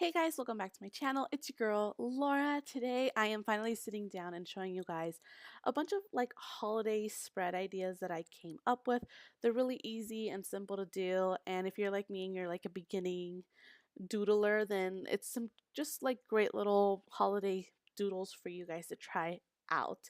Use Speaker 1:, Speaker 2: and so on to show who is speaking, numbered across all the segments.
Speaker 1: Hey guys, welcome back to my channel. It's your girl Laura. Today I am finally sitting down and showing you guys a bunch of holiday spread ideas that I came up with. They're really easy and simple to do, and if you're like me and you're like a beginning doodler, then it's some just great little holiday doodles for you guys to try out.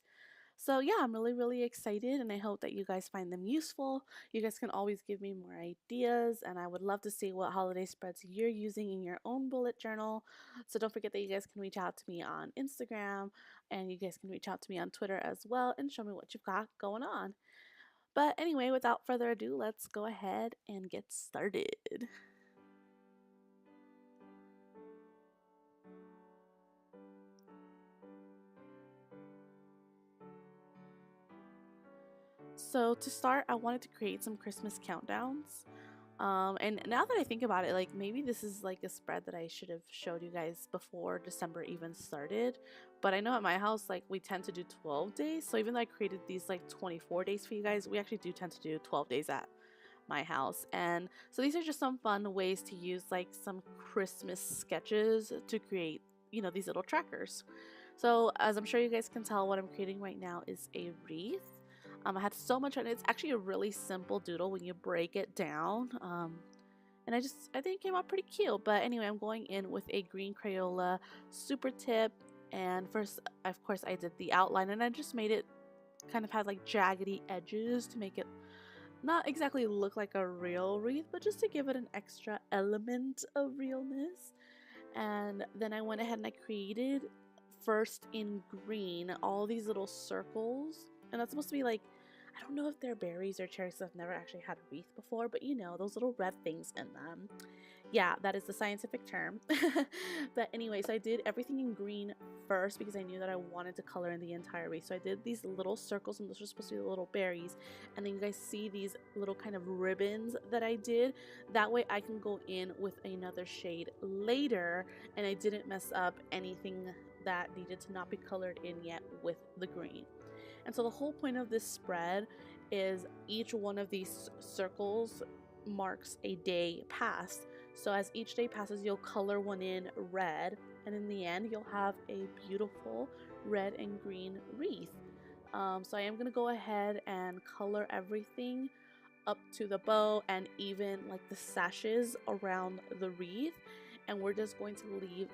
Speaker 1: So yeah, I'm really excited and I hope that you guys find them useful. You guys can always give me more ideas and I would love to see what holiday spreads you're using in your own bullet journal. So don't forget that you guys can reach out to me on Instagram and you guys can reach out to me on Twitter as well and show me what you've got going on. But anyway, without further ado, let's go ahead and get started. So to start, I wanted to create some Christmas countdowns. And now that I think about it, maybe this is like a spread that I should have showed you guys before December even started. But I know at my house, we tend to do 12 days. So even though I created these 24 days for you guys, we actually do tend to do 12 days at my house. And so these are just some fun ways to use some Christmas sketches to create, these little trackers. So as I'm sure you guys can tell, what I'm creating right now is a wreath. I had so much on it. It's actually a really simple doodle when you break it down. And I think it came out pretty cute. But anyway, I'm going in with a green Crayola super tip. And first, of course, I did the outline and I just made it kind of have jaggedy edges to make it not exactly look like a real wreath, but just to give it an extra element of realness. And then I went ahead and I created first in green all these little circles, and that's supposed to be I don't know if they're berries or cherries. I've never actually had a wreath before, but those little red things in them. Yeah, that is the scientific term. But anyway, so I did everything in green first because I knew that I wanted to color in the entire wreath. So I did these little circles, and those were supposed to be the little berries. And then you guys see these little kind of ribbons that I did. That way I can go in with another shade later, and I didn't mess up anything that needed to not be colored in yet with the green. And so the whole point of this spread is each one of these circles marks a day passed. So as each day passes, you'll color one in red, and in the end, you'll have a beautiful red and green wreath. So I am going to go ahead and color everything up to the bow and even the sashes around the wreath, and we're just going to leave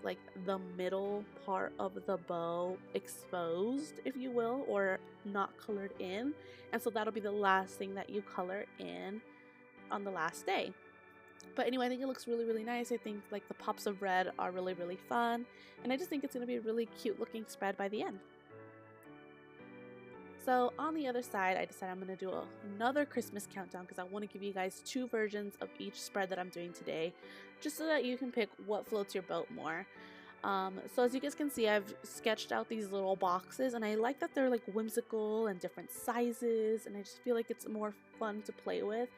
Speaker 1: the middle part of the bow exposed, if you will, or not colored in. And so that'll be the last thing that you color in on the last day. But anyway, I think it looks really nice. I think the pops of red are really fun, and I just think it's going to be a really cute looking spread by the end. So on the other side, I decided I'm going to do another Christmas countdown because I want to give you guys two versions of each spread that I'm doing today, just so that you can pick what floats your boat more. So as you guys can see, I've sketched out these little boxes, and I like that they're whimsical and different sizes, and I just feel like it's more fun to play with.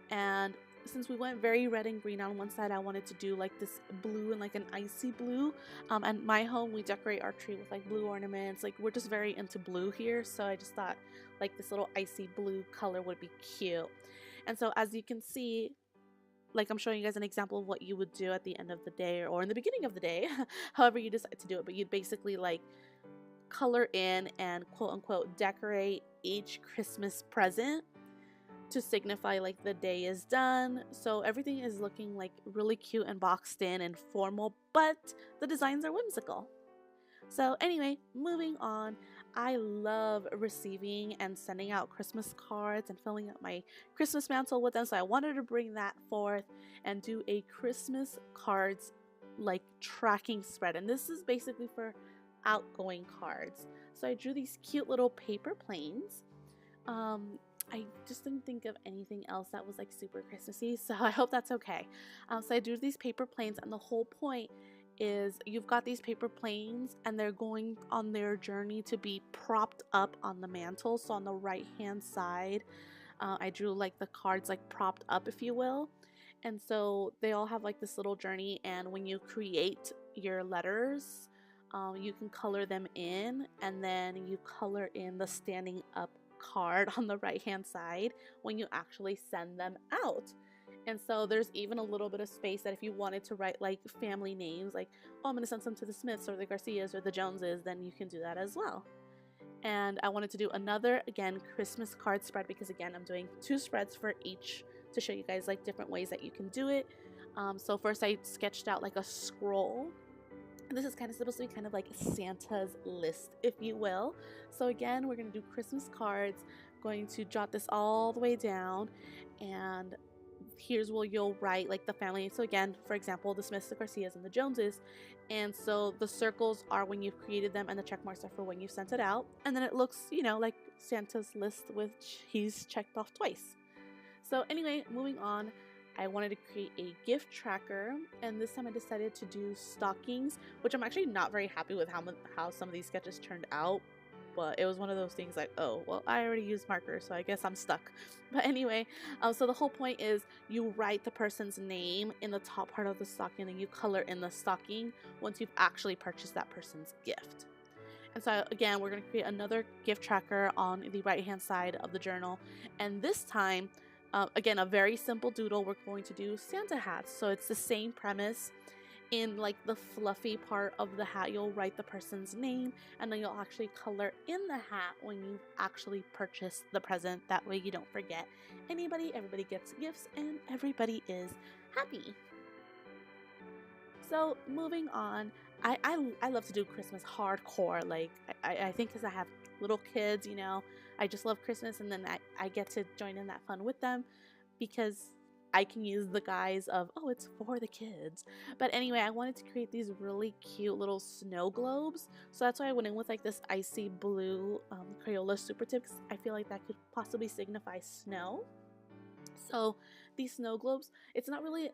Speaker 1: And since we went very red and green on one side, I wanted to do this blue and an icy blue. And my home, we decorate our tree with blue ornaments. We're just very into blue here, so I just thought this little icy blue color would be cute. And so as you can see, I'm showing you guys an example of what you would do at the end of the day or in the beginning of the day, however you decide to do it. But you'd basically color in and quote unquote decorate each Christmas present to signify the day is done. So everything is looking really cute and boxed in and formal, but the designs are whimsical. So anyway, moving on, I love receiving and sending out Christmas cards and filling up my Christmas mantle with them. So I wanted to bring that forth and do a Christmas cards tracking spread. And this is basically for outgoing cards. So I drew these cute little paper planes. I just didn't think of anything else that was super Christmassy, so I hope that's okay. So I drew these paper planes, and the whole point is you've got these paper planes and they're going on their journey to be propped up on the mantle. So on the right hand side, I drew the cards propped up, if you will. And so they all have this little journey, and when you create your letters, you can color them in, and then you color in the standing up card on the right hand side when you actually send them out. And so there's even a little bit of space that if you wanted to write like family names, like, oh, I'm going to send some to the Smiths or the Garcias or the Joneses, then you can do that as well. And I wanted to do another, again, Christmas card spread because, again, I'm doing 2 spreads for each to show you guys like different ways that you can do it. So first I sketched out like a scroll. And this is kind of supposed to be kind of like Santa's list, if you will. So again, we're going to do Christmas cards, going to jot this all the way down, and here's where you'll write like the family. So again, for example, the Smiths, the Garcias, and the Joneses. And so the circles are when you've created them and the check marks are for when you sent it out. And then it looks, you know, like Santa's list, which he's checked off twice. So anyway, moving on, I wanted to create a gift tracker, and this time I decided to do stockings, which I'm actually not very happy with how some of these sketches turned out. But it was one of those things like, oh, well, I already used markers, so I guess I'm stuck. But anyway, so the whole point is you write the person's name in the top part of the stocking and you color in the stocking once you've actually purchased that person's gift. And so again, we're going to create another gift tracker on the right hand side of the journal. And this time, again, a very simple doodle. We're going to do Santa hats. So it's the same premise. In like the fluffy part of the hat, you'll write the person's name and then you'll actually color in the hat when you actually purchase the present. That way you don't forget anybody, everybody gets gifts, and everybody is happy. So moving on, I love to do Christmas hardcore. Like I think because I have little kids, you know, I just love Christmas, and then I get to join in that fun with them because I can use the guise of, oh, it's for the kids. But anyway, I wanted to create these really cute little snow globes. So that's why I went in with like this icy blue Crayola Super Tip, because I feel like that could possibly signify snow. So these snow globes, it's not really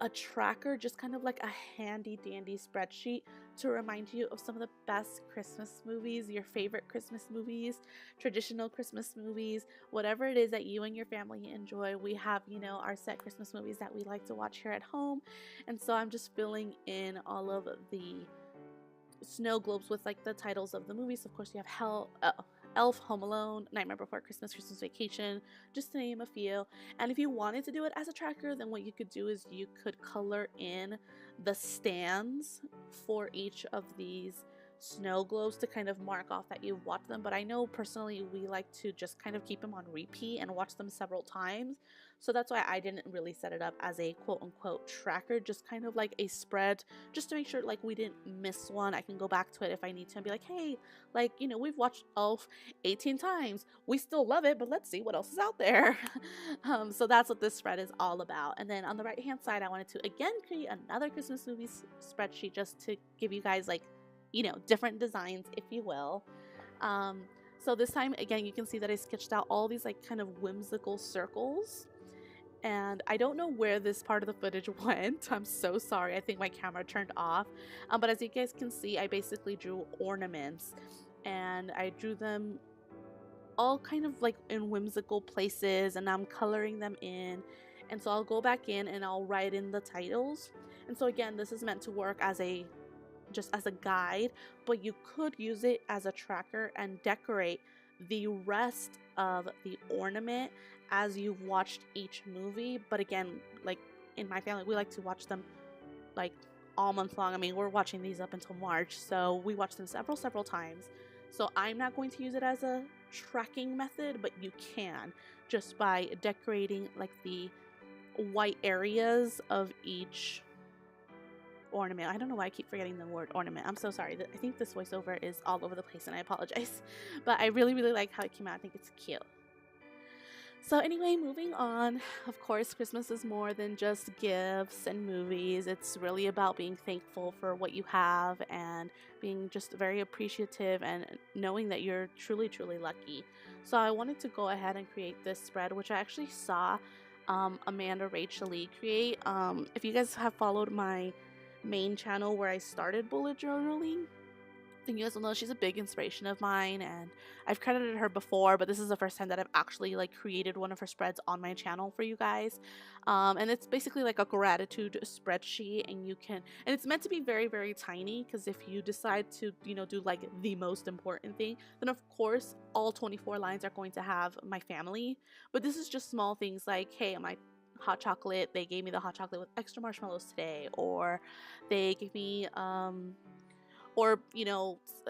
Speaker 1: a tracker, just kind of like a handy dandy spreadsheet to remind you of some of the best Christmas movies, your favorite Christmas movies, traditional Christmas movies, whatever it is that you and your family enjoy. We have, you know, our set Christmas movies that we like to watch here at home. And so I'm just filling in all of the snow globes with like the titles of the movies. Of course, you have Elf, Home Alone, Nightmare Before Christmas, Christmas Vacation, just to name a few. And if you wanted to do it as a tracker, then what you could do is you could color in the stands for each of these snow globes to kind of mark off that you've watched them. But I know personally we like to just kind of keep them on repeat and watch them several times. So that's why I didn't really set it up as a quote unquote tracker, just kind of like a spread, just to make sure like we didn't miss one. I can go back to it if I need to and be like, hey, like, you know, we've watched Elf 18 times. We still love it, but let's see what else is out there. So that's what this spread is all about. And then on the right hand side, I wanted to again create another Christmas movies spreadsheet just to give you guys like, you know, different designs, if you will. So this time, again, you can see that I sketched out all these like kind of whimsical circles. And I don't know where this part of the footage went. I'm so sorry. I think my camera turned off. But as you guys can see, I basically drew ornaments. And I drew them all kind of like in whimsical places. And I'm coloring them in. And so I'll go back in and I'll write in the titles. And so again, this is meant to work as just as a guide, but you could use it as a tracker and decorate the rest of the ornament as you've watched each movie. But again, like in my family, we like to watch them like all month long. I mean, we're watching these up until March, so we watch them several times. So I'm not going to use it as a tracking method, but you can just by decorating like the white areas of each ornament. I don't know why I keep forgetting the word ornament. I'm so sorry. I think this voiceover is all over the place and I apologize. But I really like how it came out. I think it's cute. So anyway, moving on. Of course, Christmas is more than just gifts and movies. It's really about being thankful for what you have and being just very appreciative and knowing that you're truly lucky. So I wanted to go ahead and create this spread, which I actually saw AMANDARACHLEE create. If you guys have followed my main channel where I started bullet journaling, then you guys will know she's a big inspiration of mine, and I've credited her before, but this is the first time that I've actually like created one of her spreads on my channel for you guys. And it's basically like a gratitude spreadsheet, and it's meant to be very tiny, because if you decide to, you know, do like the most important thing, then of course all 24 lines are going to have my family. But this is just small things like, hey, hot chocolate. They gave me the hot chocolate with extra marshmallows today, or they gave me or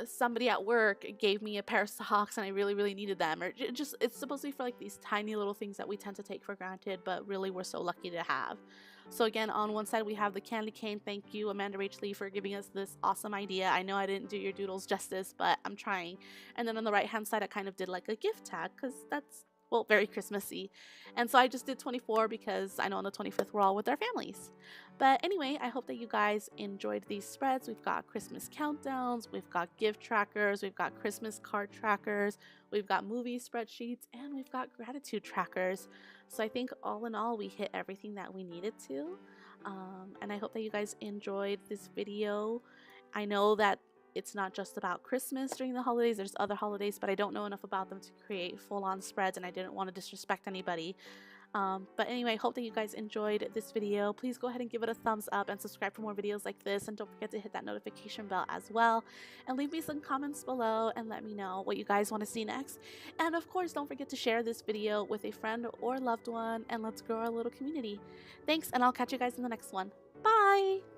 Speaker 1: somebody at work gave me a pair of socks and I really really needed them, or just it's supposed to be for like these tiny little things that we tend to take for granted but really we're so lucky to have. So again, on one side we have the candy cane. Thank you, AMANDARACHLEE, for giving us this awesome idea. I know I didn't do your doodles justice, but I'm trying. And then on the right hand side I kind of did like a gift tag because that's, well, very Christmassy. And so I just did 24 because I know on the 25th we're all with our families. But anyway, I hope that you guys enjoyed these spreads. We've got Christmas countdowns, we've got gift trackers, we've got Christmas card trackers, we've got movie spreadsheets, and we've got gratitude trackers. So I think all in all, we hit everything that we needed to. And I hope that you guys enjoyed this video. I know that it's not just about Christmas during the holidays, there's other holidays, but I don't know enough about them to create full-on spreads and I didn't want to disrespect anybody. But anyway, hope that you guys enjoyed this video. Please go ahead and give it a thumbs up and subscribe for more videos like this, and don't forget to hit that notification bell as well, and leave me some comments below and let me know what you guys want to see next. And of course, don't forget to share this video with a friend or loved one, and let's grow our little community. Thanks, and I'll catch you guys in the next one. Bye!